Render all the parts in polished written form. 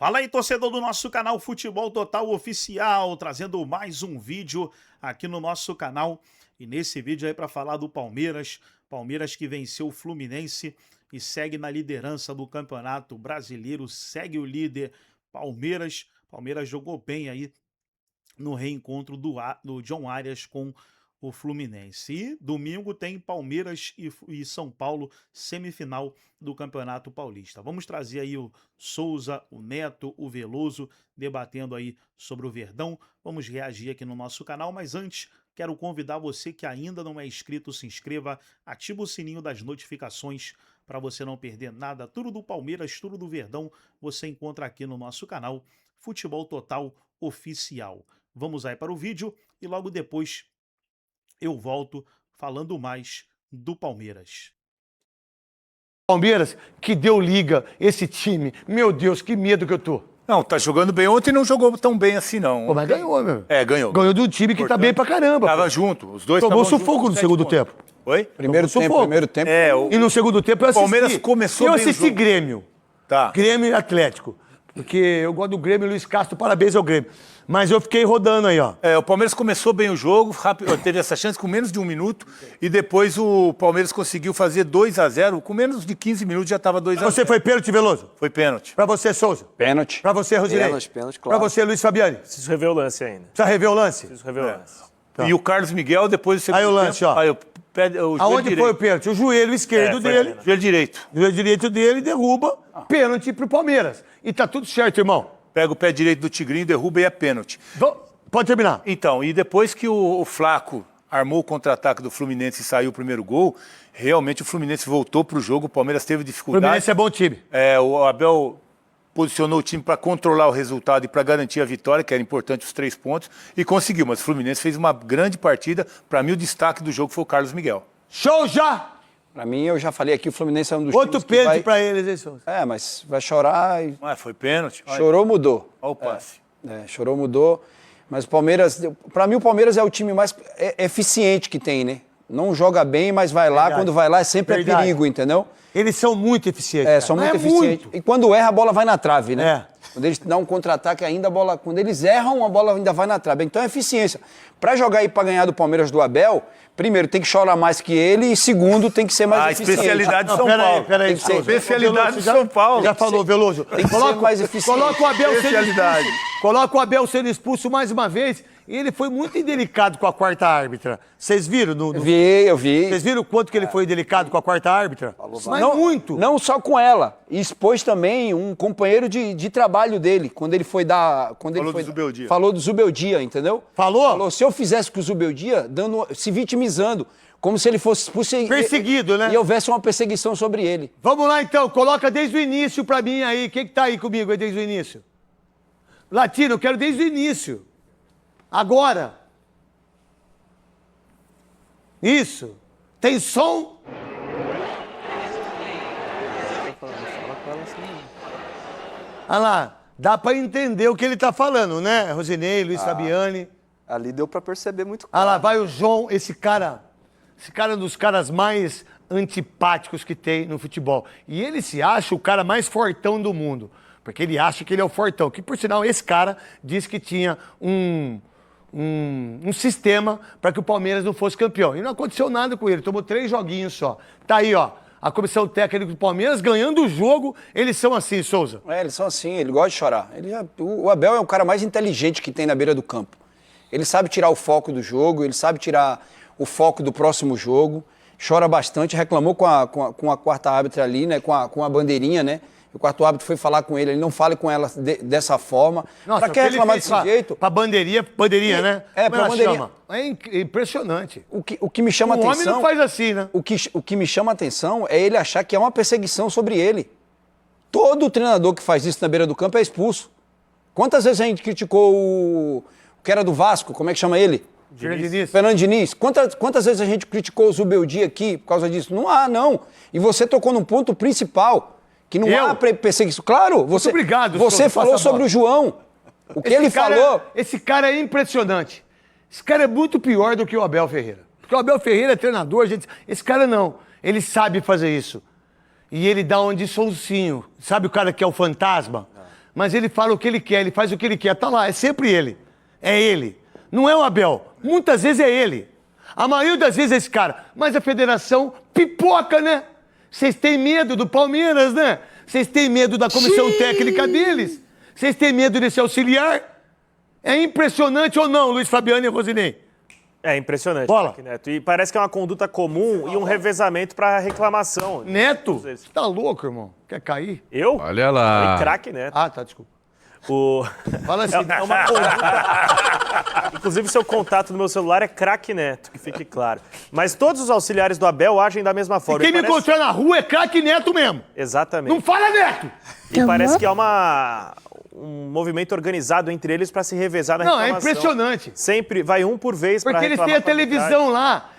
Fala aí, torcedor do nosso canal Futebol Total Oficial, trazendo mais um vídeo aqui no nosso canal. E nesse vídeo aí para falar do Palmeiras, Palmeiras que venceu o Fluminense e segue na liderança do Campeonato Brasileiro, segue o líder Palmeiras. Palmeiras jogou bem aí no reencontro do John Arias com o Fluminense. E domingo tem Palmeiras e São Paulo, semifinal do Campeonato Paulista. Vamos trazer aí o Souza, o Neto, o Veloso, debatendo aí sobre o Verdão. Vamos reagir aqui no nosso canal, mas antes quero convidar você que ainda não é inscrito, se inscreva, ativa o sininho das notificações para você não perder nada. Tudo do Palmeiras, tudo do Verdão, você encontra aqui no nosso canal Futebol Total Oficial. Vamos aí para o vídeo e logo depois eu volto falando mais do Palmeiras. Palmeiras que deu liga, esse time. Meu Deus, que medo que eu tô. Não, tá jogando bem. Ontem não jogou tão bem assim, não. Pô, mas ganhou, meu. É, ganhou. Ganhou do time que tá bem pra caramba. Tava junto. Os dois tomou estavam sufoco no segundo tempo. Oi? Primeiro tempo. É, E no segundo tempo eu assisti. Palmeiras começou eu bem o assisti jogo. Grêmio. Tá. Grêmio e Atlético. Porque eu gosto do Grêmio, Luiz Castro, parabéns ao Grêmio. Mas eu fiquei rodando aí, ó. É, o Palmeiras começou bem o jogo, rápido, teve essa chance com menos de 1 minuto, e depois o Palmeiras conseguiu fazer 2-0, com menos de 15 minutos já estava 2-0. Você foi pênalti, Veloso? Foi pênalti. Pra você, Souza? Pênalti. Pra você, Rosinei? Pênalti, claro. Pra você, Luiz Fabiani? Preciso rever o lance ainda. Precisa rever o lance? Preciso rever o lance. Tá. E o Carlos Miguel, depois do segundo Aí o lance, tempo, ó. Aí o joelho Aonde direito. foi o pênalti? O joelho esquerdo foi dele. Joelho direito. O joelho direito dele derruba, pênalti pro Palmeiras. E tá tudo certo, irmão. Pega o pé direito do Tigrinho, derruba e é pênalti. Pode terminar. Então, e depois que o Flaco armou o contra-ataque do Fluminense e saiu o primeiro gol, realmente o Fluminense voltou pro jogo, o Palmeiras teve O dificuldade. Fluminense é bom time. O Abel posicionou o time para controlar o resultado e para garantir a vitória, que era importante os 3 pontos, e conseguiu. Mas o Fluminense fez uma grande partida. Para mim, o destaque do jogo foi o Carlos Miguel. Show já! Pra mim, eu já falei aqui, o Fluminense é um dos Outro times que pênalti vai... pra eles, hein, Souza? É, mas vai chorar e... Foi pênalti. Chorou, mudou. Olha o passe. Chorou, mudou. Mas o Palmeiras... Pra mim, o Palmeiras é o time mais eficiente que tem, né? Não joga bem, mas vai lá. Quando vai lá, sempre é perigo, entendeu? Eles são muito eficientes. É, cara. são Mas muito eficientes. muito. E quando erra, a bola vai na trave, né? É. Quando eles dão um contra-ataque, ainda a bola... Quando eles erram, a bola ainda vai na trave. Então é eficiência. Pra jogar aí, pra ganhar do Palmeiras do Abel, primeiro, tem que chorar mais que ele e segundo, tem que ser mais eficiente. Especialidade de São Paulo. Peraí, Tem que ser- Souza. Especialidade de Já- São Paulo. Já falou, Veloso. Tem que ser mais eficiente. Coloca o Abel sendo Especialidade. expulso. Coloca o Abel sendo expulso mais uma vez. E ele foi muito indelicado com a quarta árbitra. Vocês viram? Eu vi. Vocês viram o quanto que ele foi delicado com a quarta árbitra? Mas muito. Não só com ela. E expôs também um companheiro de trabalho dele, quando ele foi dar... Falou do Zubeldia. Falou do Zubeldia, entendeu? Falou? Se eu fizesse com o Zubeldia, se vitimizando, como se ele fosse Perseguido, né? E houvesse uma perseguição sobre ele. Vamos lá, então. Coloca desde o início pra mim aí. Quem que tá aí comigo aí desde o início? Latino, eu quero desde o início. Agora. Isso. Tem som? Olha lá. Dá pra entender o que ele tá falando, né? Rosinei, Luiz Fabiani. Ali deu pra perceber muito Ah lá, vai o João, esse cara é um dos caras mais antipáticos que tem no futebol. E ele se acha o cara mais fortão do mundo, porque ele acha que ele é o fortão. Que, por sinal, esse cara disse que tinha um sistema para que o Palmeiras não fosse campeão. E não aconteceu nada com ele, tomou 3 joguinhos só. Tá aí, ó, a comissão técnica do Palmeiras ganhando o jogo, eles são assim, Souza. Eles são assim, ele gosta de chorar. O Abel é o cara mais inteligente que tem na beira do campo. Ele sabe tirar o foco do jogo, ele sabe tirar o foco do próximo jogo, chora bastante, reclamou com a quarta árbitra ali, né, com a bandeirinha, né? O quarto árbitro foi falar com ele não fale com ela dessa forma. Nossa, Pra que reclamar desse jeito? Pra bandeirinha, né? É, Como pra ela bandeirinha. chama? É impressionante. O que me chama O atenção... homem não faz assim, né? O que me chama a atenção é ele achar que é uma perseguição sobre ele. Todo treinador que faz isso na beira do campo é expulso. Quantas vezes a gente criticou o que era do Vasco, como é que chama ele? Fernando Diniz. Quantas vezes a gente criticou o Zubeldia aqui por causa disso? Não há, não. E você tocou num ponto principal, que não há perseguição. Claro, você, obrigado, você falou sobre o João. O que ele falou... Esse cara é impressionante. Esse cara é muito pior do que o Abel Ferreira. Porque o Abel Ferreira é treinador, gente. Esse cara não. Ele sabe fazer isso. E ele dá um dissolcinho. Sabe o cara que é o fantasma? mas ele fala o que ele quer, ele faz o que ele quer. Tá lá, é sempre ele. É ele. Não é o Abel. Muitas vezes é ele. A maioria das vezes é esse cara. Mas a federação pipoca, né? Vocês têm medo do Palmeiras, né? Vocês têm medo da comissão técnica deles? Vocês têm medo desse auxiliar? É impressionante ou não, Luiz Fabiano e Rosinei? É impressionante, Bola. Neto. E parece que é uma conduta comum e um revezamento para reclamação. Neto? Você tá louco, irmão? Quer cair? Eu? Olha lá. Falei craque Neto. Ah, tá, desculpa. O... Fala assim. É uma conduta... Inclusive, seu contato no meu celular é craque Neto, que fique claro. Mas todos os auxiliares do Abel agem da mesma forma. Quem me encontrar na rua é craque Neto mesmo. Exatamente. Não fala Neto! E parece que há um movimento organizado entre eles para se revezar na Não, reclamação. é impressionante. Sempre vai um por vez para Porque eles têm a televisão lá.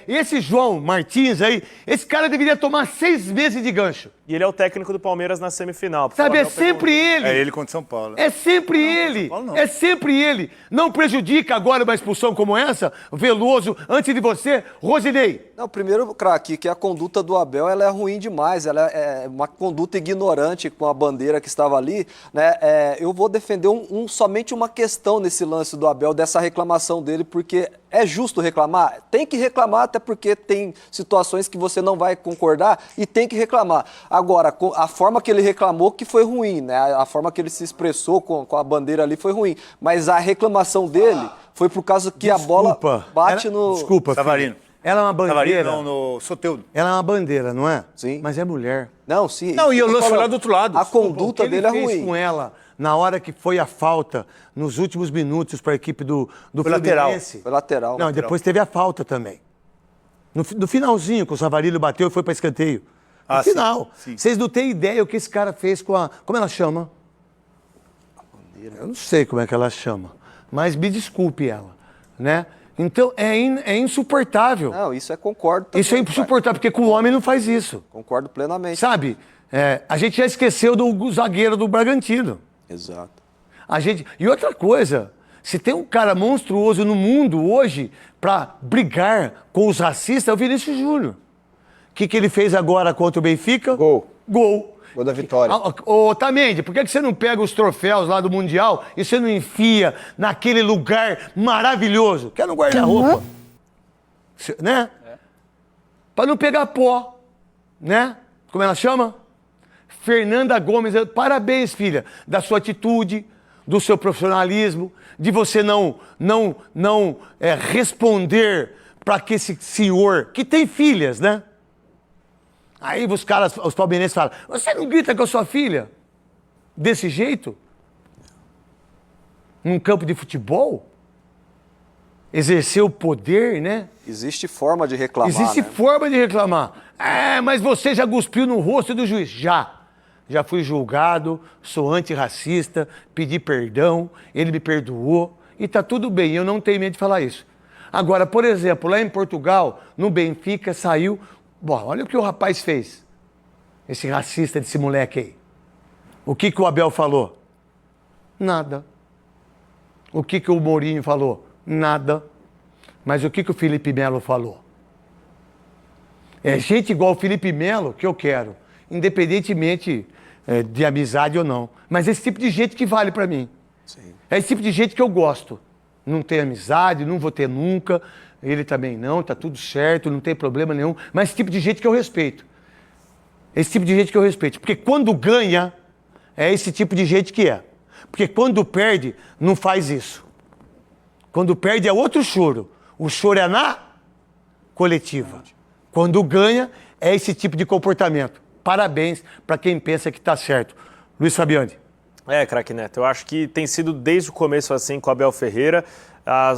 Esse João Martins aí, esse cara deveria tomar 6 meses de gancho. E ele é o técnico do Palmeiras na semifinal. Sabe, é sempre ele. É ele contra São Paulo. É sempre ele. Paulo não. É sempre ele. Não prejudica agora uma expulsão como essa, Veloso, antes de você, Rosinei. Não, primeiro, craque, que a conduta do Abel ela é ruim demais, ela é uma conduta ignorante com a bandeira que estava ali, né? Eu vou defender somente uma questão nesse lance do Abel, dessa reclamação dele, porque é justo reclamar? Tem que reclamar, até porque tem situações que você não vai concordar e tem que reclamar. Agora, a forma que ele reclamou que foi ruim, né? A forma que ele se expressou com a bandeira ali foi ruim, mas a reclamação dele foi por causa que a bola bate no... Desculpa, Savarino. Ela é uma bandeira. Savarino, não, no Soteldo. Ela é uma bandeira, não é? Sim. Mas é mulher. Não, sim. Não, e o eu tô lance foi lá falando, do outro lado. A conduta O que dele é ele fez ruim. com ela na hora que foi a falta, nos últimos minutos para a equipe do Foi lateral. Fluminense. Foi lateral. Não, depois teve a falta também. No finalzinho, que o Savarino bateu e foi para escanteio. No Ah, sim, final. sim. Vocês não têm ideia o que esse cara fez com a... Como ela chama? Eu não sei como é que ela chama. Mas me desculpe ela, né? Então, é insuportável. Não, isso concordo também. Isso é insuportável, porque com o homem não faz isso. Concordo plenamente. Sabe? A gente já esqueceu do zagueiro do Bragantino. Exato. E outra coisa, se tem um cara monstruoso no mundo hoje para brigar com os racistas, é o Vinícius Júnior. O que ele fez agora contra o Benfica? Gol. Gol. Gol da vitória. Ô, Tamendi, por que você não pega os troféus lá do Mundial e você não enfia naquele lugar maravilhoso? Que é no guarda-roupa. Né? Para não pegar pó. Né? Como ela chama? Fernanda Gomes. Parabéns, filha, da sua atitude, do seu profissionalismo, de você não responder para que esse senhor, que tem filhas, né? Aí os palmeirenses falam, você não grita com a sua filha desse jeito? Num campo de futebol? Exercer o poder, né? Existe forma de reclamar, Existe né? forma de reclamar. Mas você já cuspiu no rosto do juiz. Já fui julgado, sou antirracista, pedi perdão, ele me perdoou e tá tudo bem, eu não tenho medo de falar isso. Agora, por exemplo, lá em Portugal, no Benfica, saiu... Bom, olha o que o rapaz fez, esse racista desse moleque aí. O que o Abel falou? Nada. O que o Mourinho falou? Nada. Mas o que o Felipe Melo falou? É gente igual o Felipe Melo que eu quero, independentemente de amizade ou não. Mas esse tipo de gente que vale pra mim. Sim. É esse tipo de gente que eu gosto. Não tenho amizade, não vou ter nunca. Ele também não, tá tudo certo, não tem problema nenhum. Mas esse tipo de gente que eu respeito. Esse tipo de gente que eu respeito. Porque quando ganha, é esse tipo de gente que é. Porque quando perde, não faz isso. Quando perde é outro choro. O choro é na coletiva. Quando ganha, é esse tipo de comportamento. Parabéns para quem pensa que está certo. Luiz Fabiani. Craque Neto, eu acho que tem sido desde o começo assim com o Abel Ferreira.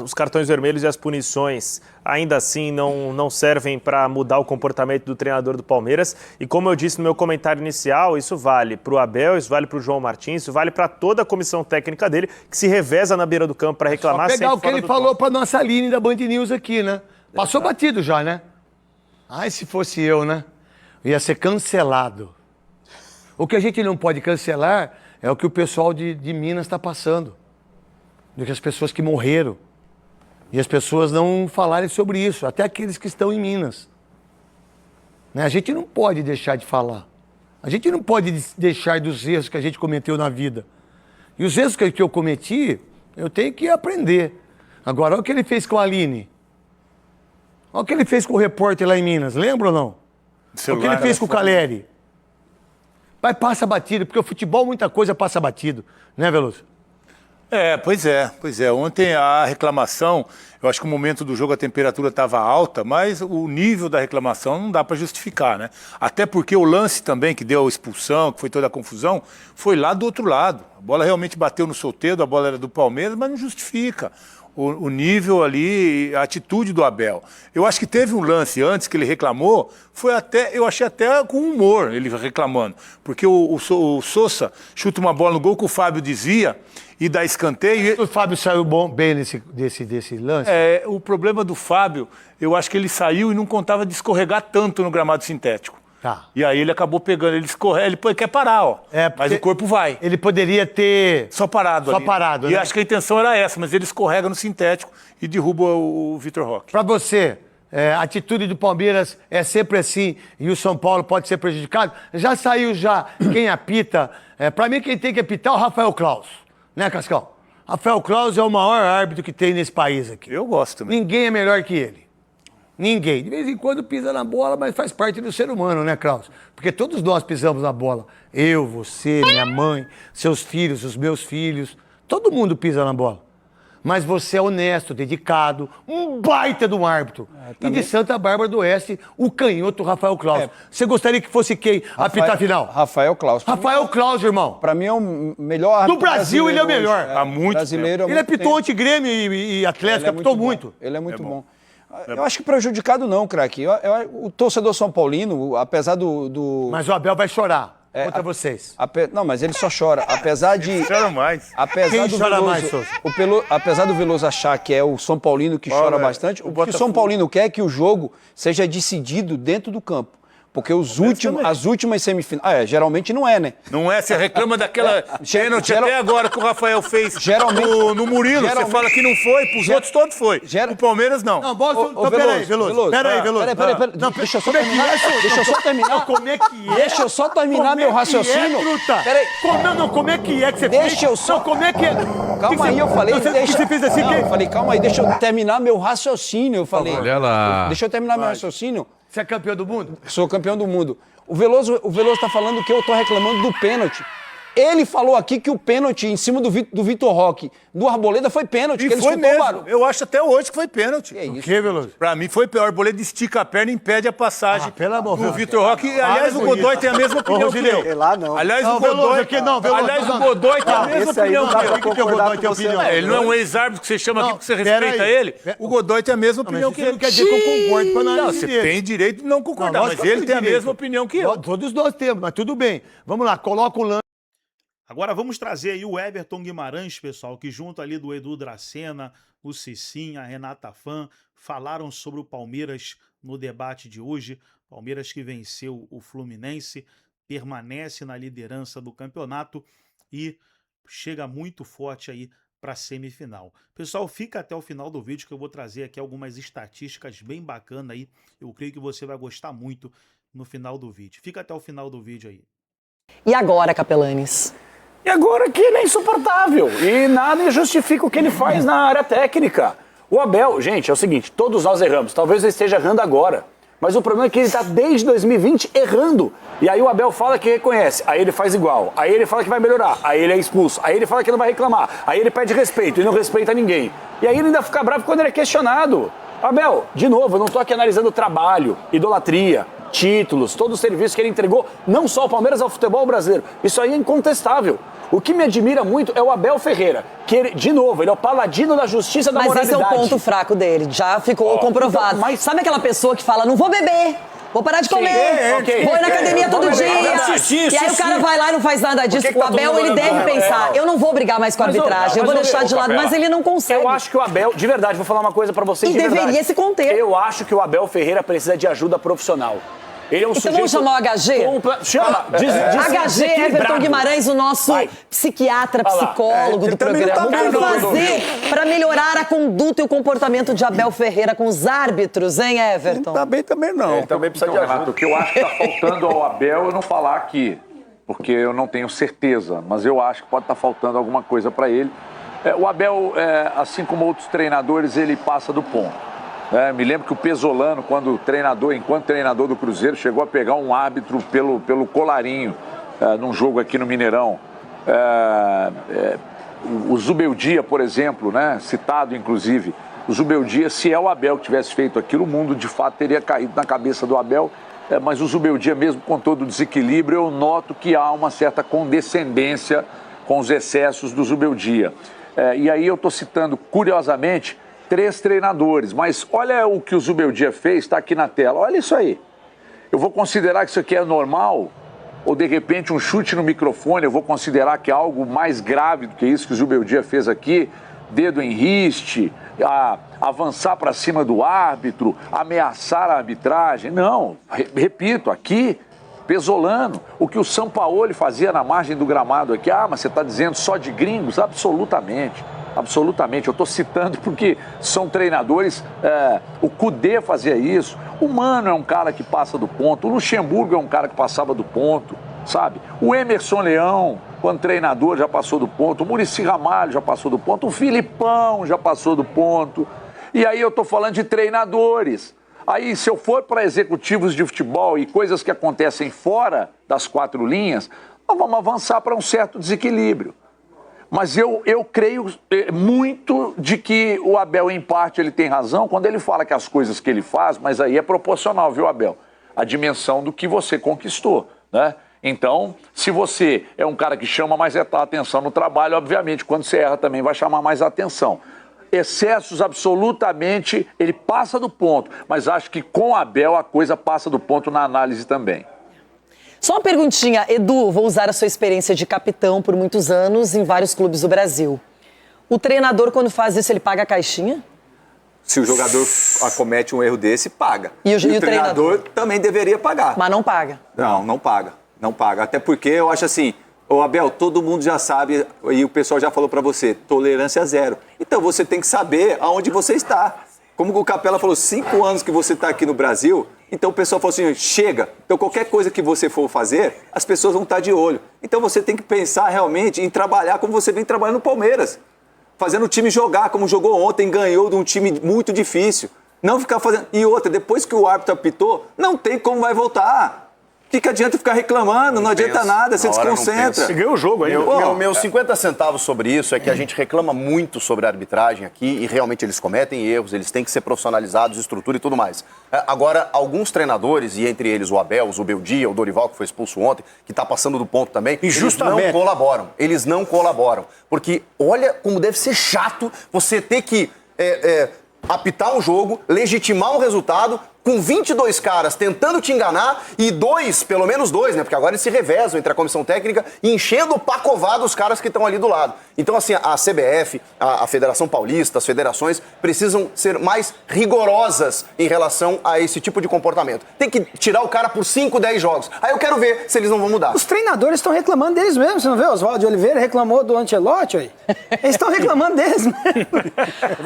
Os cartões vermelhos e as punições ainda assim não servem para mudar o comportamento do treinador do Palmeiras. E como eu disse no meu comentário inicial, isso vale para o Abel, isso vale para o João Martins, isso vale para toda a comissão técnica dele, que se reveza na beira do campo para reclamar. Só pegar o que ele falou para nossa Aline da Band News aqui, né? Passou batido já, né? Ai, se fosse eu, né? Ia ser cancelado. O que a gente não pode cancelar é o que o pessoal de Minas está passando. Do que as pessoas que morreram. E as pessoas não falarem sobre isso, até aqueles que estão em Minas. Né? A gente não pode deixar de falar. A gente não pode deixar dos erros que a gente cometeu na vida. E os erros que eu cometi, eu tenho que aprender. Agora, olha o que ele fez com a Aline. Olha o que ele fez com o repórter lá em Minas, lembra ou não? Olha o que ele fez com o Caleri. Vai, passa batido, porque o futebol muita coisa passa batido, né, Veloso? Pois é. Ontem a reclamação, eu acho que o momento do jogo a temperatura estava alta, mas o nível da reclamação não dá para justificar, né? Até porque o lance também que deu a expulsão, que foi toda a confusão, foi lá do outro lado. A bola realmente bateu no Soteldo, a bola era do Palmeiras, mas não justifica o nível ali, a atitude do Abel. Eu acho que teve um lance antes que ele reclamou, eu achei até com humor ele reclamando, porque o Sousa chuta uma bola no gol que o Fábio desvia e dá escanteio. O Fábio saiu bem desse lance? O problema do Fábio, eu acho que ele saiu e não contava de escorregar tanto no gramado sintético. Tá. E aí ele acabou pegando, ele escorrega, ele quer parar, ó. Mas o corpo vai. Ele poderia ter... Só parado ali. Parado, e né? acho que a intenção era essa, mas ele escorrega no sintético e derruba o Vitor Roque. Pra você, a atitude do Palmeiras é sempre assim e o São Paulo pode ser prejudicado? Já saiu quem apita. Pra mim, quem tem que apitar é o Rafael Claus. Né, Cascão? Rafael Claus é o maior árbitro que tem nesse país aqui. Eu gosto também. Ninguém é melhor que ele. Ninguém. De vez em quando pisa na bola, mas faz parte do ser humano, né, Klaus? Porque todos nós pisamos na bola. Eu, você, minha mãe, seus filhos, os meus filhos. Todo mundo pisa na bola. Mas você é honesto, dedicado, um baita de um árbitro. E de Santa Bárbara do Oeste, o canhoto Rafael Claus. Você gostaria que fosse quem apitar a final? Rafael Claus. Rafael Claus, irmão. Pra mim é o melhor árbitro. No Brasil, ele é o melhor. Há muito brasileiro. Ele apitou anti-Grêmio e Atlético, apitou muito. Ele é muito bom. Eu acho que prejudicado não, craque. O torcedor São Paulino, apesar do... Mas o Abel vai chorar contra vocês. Não, mas ele só chora. Apesar de... Chora mais. Quem chora mais, Sousa? Apesar do Veloso achar que é o São Paulino que chora bastante, o que o São Paulino quer é que o jogo seja decidido dentro do campo. Porque as últimas semifinais... geralmente não é, né? Não é, você reclama daquela pênalti até agora que o Rafael fez no Murilo, você fala que não foi, pros outros todos foi. O Palmeiras não. Não, então peraí, Veloso. Peraí. Não, deixa eu só terminar. Deixa eu só terminar. Como é que é? Deixa eu só terminar meu raciocínio. Peraí. Como é que é que você fez? Deixa eu só... Como é que é? Calma aí, eu falei... Você fez assim? Eu falei, calma aí, deixa eu terminar meu raciocínio. Eu falei... Olha lá. Deixa eu terminar meu raciocínio. Você é campeão do mundo? Sou campeão do mundo. O Veloso tá falando que eu tô reclamando do pênalti. Ele falou aqui que o pênalti em cima do Vitor Roque, do Arboleda, foi pênalti. E que ele foi escutou mesmo. Eu acho até hoje que foi pênalti. Que isso? O que, Veloso? Pra mim foi pior. O Arboleda estica a perna e impede a passagem pelo amor de do Deus. Vitor Roque. Aliás, o Godoy tem a mesma opinião que eu. Lá não. Aliás, Não, o Godoy... Veloso, aqui não, Veloso, Aliás, não. o Godoy tem a mesma esse aí opinião não dá que eu. pra concordar com você, não. Ele não é um ex-árbitro que você chama aqui porque você respeita ele. O Godoy tem a mesma opinião que Isso ele. não quer dizer que eu concordo com a Não, análise você dele. tem direito de não concordar, Não, mas lógico que eu ele tem a tenho mesma direito. opinião que eu. Todos nós temos, mas tudo bem. Vamos lá, coloca o lance. Agora vamos trazer aí o Everton Guimarães, pessoal, que junto ali do Edu Dracena, o Cicinha, a Renata Fã, falaram sobre o Palmeiras no debate de hoje. Palmeiras que venceu o Fluminense, permanece na liderança do campeonato e chega muito forte aí para a semifinal. Pessoal, fica até o final do vídeo que eu vou trazer aqui algumas estatísticas bem bacanas aí. Eu creio que você vai gostar muito no final do vídeo. Fica até o final do vídeo aí. E agora, Capelanes? E agora que ele é insuportável e nada justifica o que ele faz na área técnica. O Abel, gente, é o seguinte, todos nós erramos, talvez eu esteja errando agora, mas o problema é que ele está desde 2020 errando. E aí o Abel fala que reconhece, aí ele faz igual, aí ele fala que vai melhorar, aí ele é expulso, aí ele fala que não vai reclamar, aí ele pede respeito e não respeita ninguém. E aí ele ainda fica bravo quando ele é questionado. Abel, de novo, eu não estou aqui analisando trabalho, idolatria, títulos, todo o serviço que ele entregou, não só ao Palmeiras, ao futebol brasileiro. Isso aí é incontestável. O que me admira muito é o Abel Ferreira, que ele, de novo, ele é o paladino da justiça da moralidade. Mas esse é o ponto fraco dele, já ficou comprovado. Então, mas... Sabe aquela pessoa que fala, não vou beber, vou parar de comer, ok. vou ir na academia todo dia. E aí o cara vai lá e não faz nada disso. que O tá todo Abel, mundo ele deve olhando? pensar, eu não vou brigar mais com a arbitragem, eu vou deixar de lado, mas ele não consegue. Eu acho que o Abel, de verdade, vou falar uma coisa pra você E de verdade. deveria se conter. Eu acho que o Abel Ferreira precisa de ajuda profissional. Ele é um Então sujeito... vamos chamar o HG? Chama. HG Everton Guimarães, o nosso psiquiatra, psicólogo do programa. O que fazer para melhorar a conduta e o comportamento de Abel Ferreira com os árbitros, hein, Everton? Não tá bem também não. Ele também precisa de ajuda. Renato, o que eu acho que está faltando ao Abel, eu não falar aqui, porque eu não tenho certeza, mas eu acho que pode estar faltando alguma coisa para ele. O Abel, assim como outros treinadores, ele passa do ponto. Me lembro que o Pesolano, enquanto treinador do Cruzeiro, chegou a pegar um árbitro pelo colarinho num jogo aqui no Mineirão. O Zubeldia, por exemplo, né, citado inclusive, o Zubeldia, se é o Abel que tivesse feito aquilo, o mundo de fato teria caído na cabeça do Abel. Mas o Zubeldia, mesmo com todo o desequilíbrio, eu noto que há uma certa condescendência com os excessos do Zubeldia. E aí eu estou citando, curiosamente, 3 treinadores, mas olha o que o Zubeldia fez, está aqui na tela, olha isso aí. Eu vou considerar que isso aqui é normal? Ou de repente um chute no microfone, eu vou considerar que é algo mais grave do que isso que o Zubeldia fez aqui? Dedo em riste, avançar para cima do árbitro, ameaçar a arbitragem? Não, repito, aqui, Pesolano, o que o Sampaoli fazia na margem do gramado aqui, mas você está dizendo só de gringos? Absolutamente. Absolutamente, eu estou citando porque são treinadores, o Kudê fazia isso, o Mano é um cara que passa do ponto, o Luxemburgo é um cara que passava do ponto, sabe? O Emerson Leão, quando treinador, já passou do ponto, o Muricy Ramalho já passou do ponto, o Filipão já passou do ponto, e aí eu estou falando de treinadores. Aí, se eu for para executivos de futebol e coisas que acontecem fora das 4 linhas, nós vamos avançar para um certo desequilíbrio. Mas eu creio muito de que o Abel, em parte, ele tem razão quando ele fala que as coisas que ele faz, mas aí é proporcional, viu, Abel? A dimensão do que você conquistou, né? Então, se você é um cara que chama mais atenção no trabalho, obviamente, quando você erra também vai chamar mais atenção. Excessos, absolutamente, ele passa do ponto, mas acho que com o Abel a coisa passa do ponto na análise também. Só uma perguntinha, Edu, vou usar a sua experiência de capitão por muitos anos em vários clubes do Brasil. O treinador, quando faz isso, ele paga a caixinha? Se o jogador acomete um erro desse, paga. E o treinador também deveria pagar. Mas não paga? Não paga. Não paga. Até porque eu acho assim, Abel, todo mundo já sabe, e o pessoal já falou pra você, tolerância zero. Então você tem que saber aonde você está. Como o Capela falou, 5 anos que você está aqui no Brasil, então o pessoal falou assim, chega. Então qualquer coisa que você for fazer, as pessoas vão estar de olho. Então você tem que pensar realmente em trabalhar como você vem trabalhando no Palmeiras. Fazendo o time jogar como jogou ontem, ganhou de um time muito difícil. Não ficar fazendo... E outra, depois que o árbitro apitou, não tem como vai voltar. O que adianta ficar reclamando? Não adianta nada, você desconcentra. Você ganhou o jogo aí. Meus 50 centavos sobre isso é que a gente reclama muito sobre a arbitragem aqui e realmente eles cometem erros, eles têm que ser profissionalizados, estrutura e tudo mais. Agora, alguns treinadores, e entre eles o Abel, o Zubeldia, o Dorival, que foi expulso ontem, que está passando do ponto também, eles não colaboram. Eles não colaboram. Porque olha como deve ser chato você ter que apitar um jogo, legitimar um resultado, com 22 caras tentando te enganar e pelo menos dois, né? Porque agora eles se revezam entre a comissão técnica e enchendo o pacovado os caras que estão ali do lado. Então, assim, a CBF, a Federação Paulista, as federações precisam ser mais rigorosas em relação a esse tipo de comportamento. Tem que tirar o cara por 5, 10 jogos. Aí eu quero ver se eles não vão mudar. Os treinadores estão reclamando deles mesmos, você não vê? Oswaldo de Oliveira reclamou do Ancelotti aí. Eles estão reclamando deles mesmo.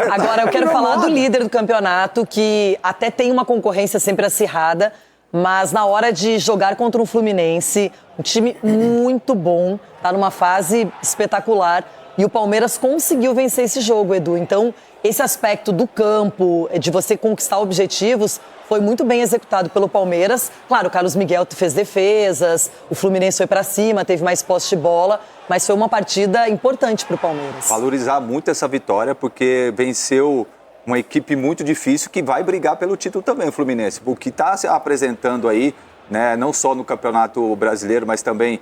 Agora, eu quero falar do líder do campeonato, que até tem uma concorrência sempre acirrada, mas na hora de jogar contra um Fluminense, um time muito bom, tá numa fase espetacular, e o Palmeiras conseguiu vencer esse jogo, Edu. Então, esse aspecto do campo, de você conquistar objetivos, foi muito bem executado pelo Palmeiras. Claro, o Carlos Miguel fez defesas, o Fluminense foi pra cima, teve mais posse de bola, mas foi uma partida importante pro Palmeiras. Valorizar muito essa vitória, porque venceu uma equipe muito difícil que vai brigar pelo título também, o Fluminense. O que está se apresentando aí, né, não só no Campeonato Brasileiro, mas também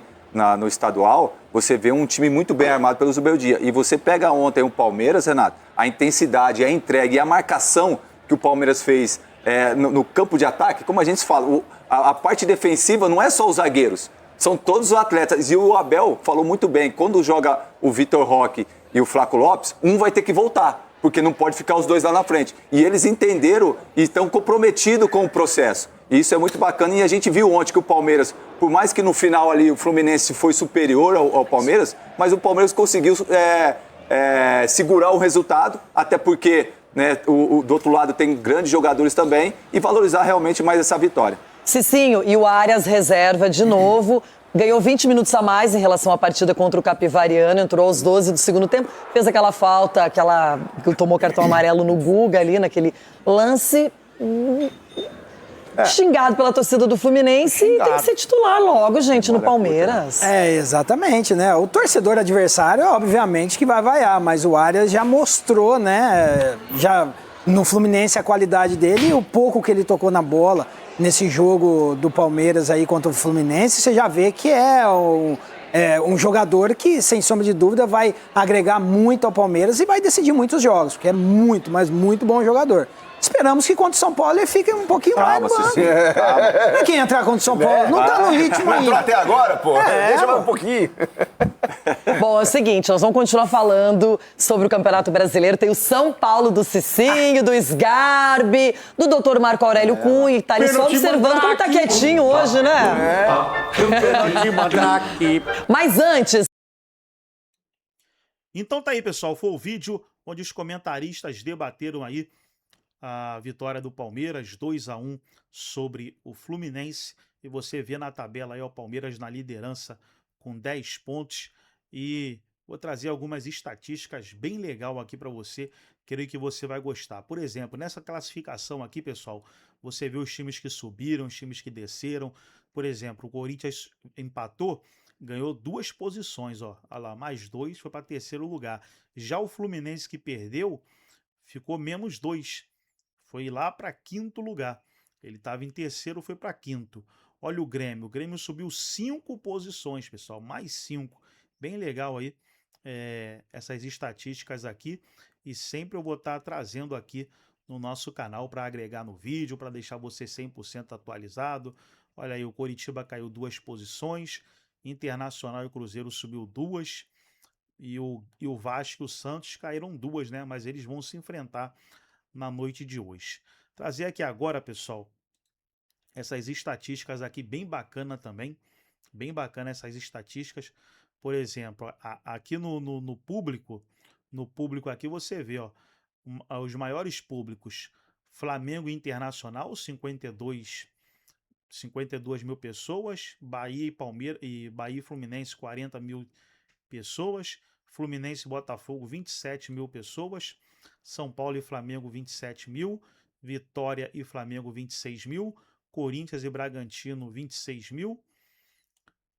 no estadual, você vê um time muito bem armado pelo Zubeldia. E você pega ontem o Palmeiras, Renato, a intensidade, a entrega e a marcação que o Palmeiras fez no campo de ataque, como a gente fala, a parte defensiva não é só os zagueiros, são todos os atletas. E o Abel falou muito bem, quando joga o Vitor Roque e o Flaco Lopes, um vai ter que voltar. porque não pode ficar os dois lá na frente. E eles entenderam e estão comprometidos com o processo. E isso é muito bacana e a gente viu ontem que o Palmeiras, por mais que no final ali o Fluminense foi superior ao Palmeiras, mas o Palmeiras conseguiu segurar o resultado, até porque, né, do outro lado tem grandes jogadores também, e valorizar realmente mais essa vitória. Cicinho, e o Arias reserva de novo, ganhou 20 minutos a mais em relação à partida contra o Capivariano, entrou aos 12 do segundo tempo, fez aquela falta, que tomou cartão amarelo no Guga ali, naquele lance... Xingado pela torcida do Fluminense e tem que ser titular logo, gente, no Palmeiras. Exatamente, né? O torcedor adversário, obviamente, que vai vaiar, mas o Arias já mostrou, né? Já no Fluminense a qualidade dele e o pouco que ele tocou na bola nesse jogo do Palmeiras aí contra o Fluminense, você já vê que é um jogador que, sem sombra de dúvida, vai agregar muito ao Palmeiras e vai decidir muitos jogos, porque é muito, mas muito bom jogador. Esperamos que contra o São Paulo ele fique um pouquinho mais no banco. Pra quem entrar contra o São Paulo, não tá no ritmo ainda. Entrou até agora, pô. Deixa mais um pouquinho. Bom, é o seguinte, nós vamos continuar falando sobre o Campeonato Brasileiro. Tem o São Paulo do Cicinho, do Sgarbi, do Dr. Marco Aurélio Cunha, que tá ali só observando como tá quietinho hoje, né? Mas antes... Então tá aí, pessoal, foi o vídeo onde os comentaristas debateram aí a vitória do Palmeiras, 2-1 sobre o Fluminense. E você vê na tabela aí o Palmeiras na liderança com 10 pontos. E vou trazer algumas estatísticas bem legal aqui para você. Creio que você vai gostar. Por exemplo, nessa classificação aqui, pessoal, você vê os times que subiram, os times que desceram. Por exemplo, o Corinthians empatou, ganhou 2 posições, ó. Olha lá, mais 2, foi para terceiro lugar. Já o Fluminense que perdeu, ficou menos 2. Foi lá para quinto lugar. Ele estava em terceiro, foi para quinto. Olha o Grêmio. O Grêmio subiu 5 posições, pessoal. Mais 5. Bem legal aí essas estatísticas aqui. E sempre eu vou estar trazendo aqui no nosso canal para agregar no vídeo, para deixar você 100% atualizado. Olha aí, o Coritiba caiu 2 posições. Internacional e o Cruzeiro subiu 2. E o Vasco e o Santos caíram 2, né? Mas eles vão se enfrentar na noite de hoje. Trazer aqui agora, pessoal, essas estatísticas aqui bem bacana também. Bem bacana essas estatísticas. Por exemplo, aqui no público aqui você vê, ó, os maiores públicos. Flamengo e Internacional, 52 mil pessoas. Bahia e Palmeiras e Bahia e Fluminense, 40 mil pessoas. Fluminense e Botafogo, 27 mil pessoas. São Paulo e Flamengo, 27 mil. Vitória e Flamengo, 26 mil. Corinthians e Bragantino, 26 mil.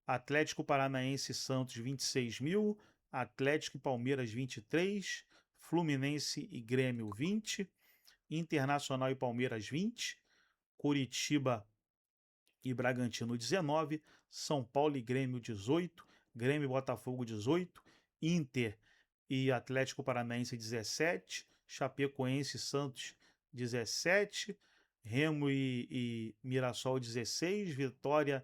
Atlético Paranaense e Santos, 26 mil. Atlético e Palmeiras, 23. Fluminense e Grêmio, 20. Internacional e Palmeiras, 20. Curitiba e Bragantino, 19. São Paulo e Grêmio, 18. Grêmio e Botafogo, 18. Inter e Atlético Paranaense, 17. Chapecoense e Santos, 17. Remo e Mirassol, 16. Vitória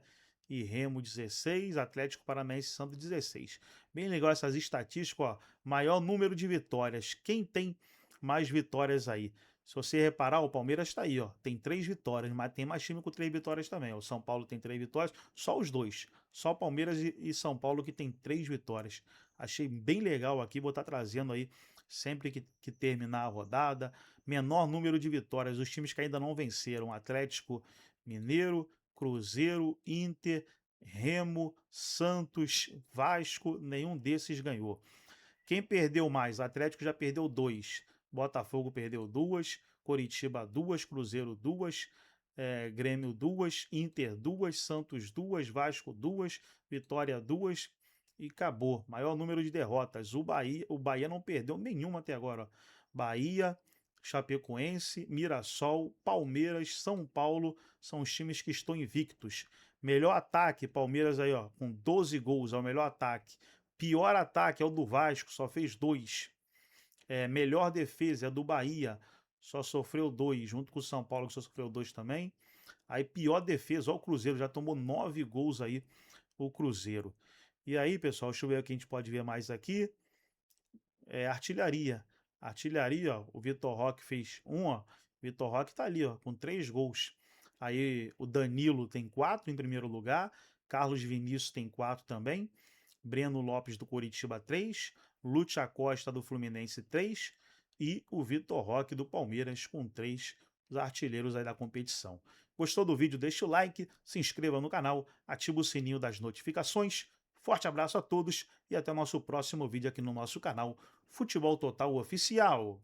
e Remo, 16. Atlético Paranaense e Santos, 16. Bem legal essas estatísticas, ó. Maior número de vitórias. Quem tem mais vitórias aí? Se você reparar, o Palmeiras está aí, ó. Tem 3 vitórias, mas tem mais time com 3 vitórias também. O São Paulo tem 3 vitórias, só os dois. Só o Palmeiras e São Paulo que tem 3 vitórias. Achei bem legal aqui, vou estar trazendo aí sempre que terminar a rodada. Menor número de vitórias, os times que ainda não venceram. Atlético Mineiro, Cruzeiro, Inter, Remo, Santos, Vasco, nenhum desses ganhou. Quem perdeu mais? Atlético já perdeu 2. Botafogo perdeu 2, Coritiba 2, Cruzeiro 2, Grêmio 2, Inter 2, Santos 2, Vasco 2, Vitória 2 e acabou. Maior número de derrotas. O Bahia não perdeu nenhuma até agora. Ó. Bahia, Chapecoense, Mirassol, Palmeiras, São Paulo são os times que estão invictos. Melhor ataque, Palmeiras aí, ó, com 12 gols, é o melhor ataque. Pior ataque é o do Vasco, só fez 2. Melhor defesa é do Bahia, só sofreu 2, junto com o São Paulo, que só sofreu 2 também. Aí, pior defesa, ó, o Cruzeiro, já tomou 9 gols aí, o Cruzeiro. E aí, pessoal, deixa eu ver o que a gente pode ver mais aqui. Artilharia. Artilharia, ó, o Vitor Roque fez 1, ó. Vitor Roque tá ali, ó, com 3 gols. Aí o Danilo tem 4 em primeiro lugar. Carlos Vinícius tem 4 também. Breno Lopes do Coritiba 3. Lúcio Acosta do Fluminense 3. E o Vitor Roque do Palmeiras com 3, os artilheiros aí da competição. Gostou do vídeo? Deixa o like, se inscreva no canal, ativa o sininho das notificações. Forte abraço a todos e até o nosso próximo vídeo aqui no nosso canal Futebol Total Oficial.